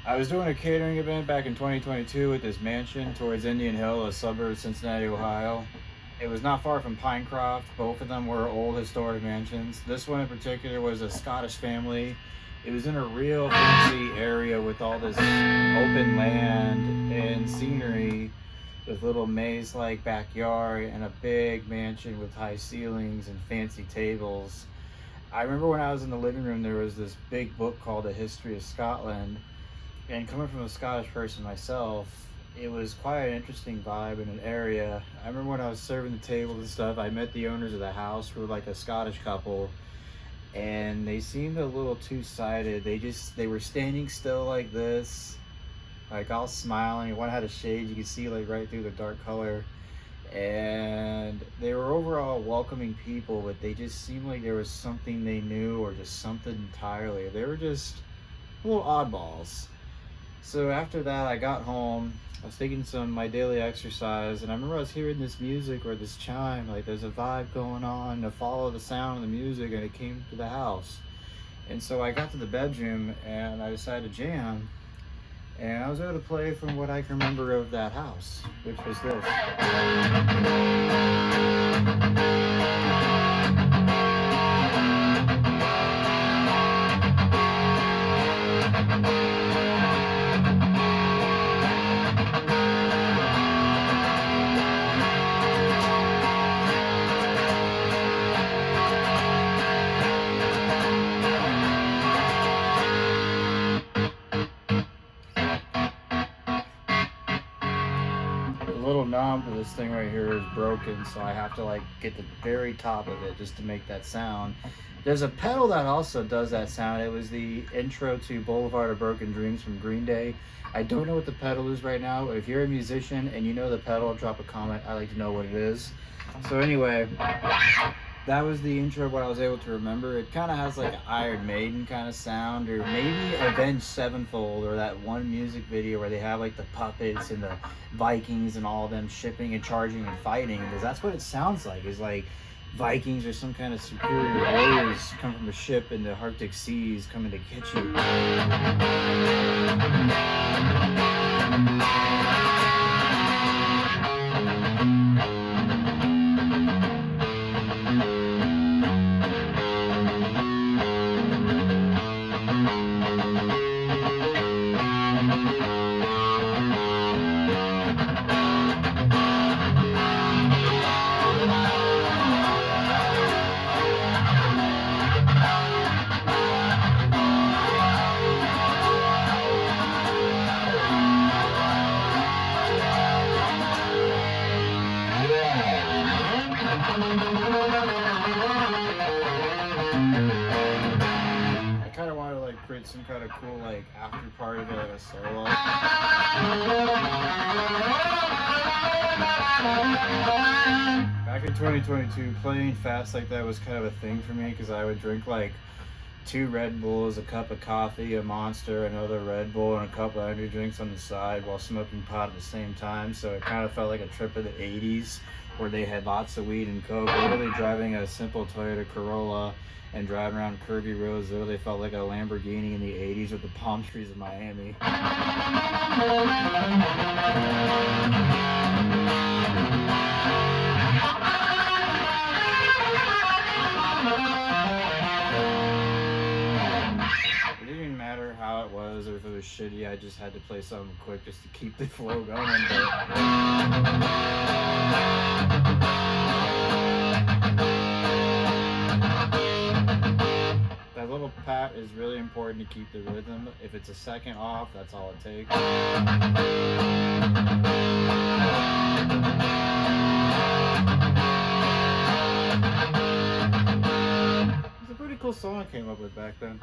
I was doing a catering event back in 2022 at this mansion towards Indian Hill, a suburb of Cincinnati, Ohio. It was not far from Pinecroft. Both of them were old historic mansions. This one in particular was a Scottish family. It was in a real fancy area with all this open land and scenery with little maze-like backyard and a big mansion with high ceilings and fancy tables. I remember when I was in the living room, there was this big book called A History of Scotland, and coming from a Scottish person myself, it was quite an interesting vibe in an area. I remember when I was serving the tables and stuff, I met the owners of the house, who were like a Scottish couple, and they seemed a little two-sided. They were standing still like this, like all smiling. One had a shade, you could see like right through the dark color. And they were overall welcoming people, but they just seemed like there was something they knew or just something entirely. They were just little oddballs. So after that, I got home. I was taking my daily exercise, and I remember I was hearing this music or this chime, like there's a vibe going on to follow the sound of the music, and it came to the house. And so I got to the bedroom, and I decided to jam, and I was able to play from what I can remember of that house, which was this. The little knob for this thing right here is broken, so I have to like get the very top of it just to make that sound. There's a pedal that also does that sound. It was the intro to Boulevard of Broken Dreams from Green Day. I don't know what the pedal is right now, but if you're a musician and you know the pedal, drop a comment. I'd like to know what it is. So anyway, that was the intro of what I was able to remember. It kind of has like an Iron Maiden kind of sound, or maybe Avenged Sevenfold, or that one music video where they have like the puppets and the Vikings and all of them shipping and charging and fighting, because that's what it sounds like. It's like Vikings or some kind of superior warriors come from a ship in the Arctic seas coming to get you. I kind of want to like create some kind of cool like after party for like a solo. Back in 2022, playing fast like that was kind of a thing for me, because I would drink like 2 Red Bulls, a cup of coffee, a Monster, another Red Bull, and a couple of energy drinks on the side while smoking pot at the same time. So it kind of felt like a trip of the 80s, where they had lots of weed and coke. Literally driving a simple Toyota Corolla and driving around curvy roads literally felt like a Lamborghini in the 80s with the palm trees of Miami. It didn't even matter how it was or if it was shitty, I just had to play something quick just to keep the flow going. That little pat is really important to keep the rhythm. If it's a second off, that's all it takes. It's a pretty cool song I came up with back then.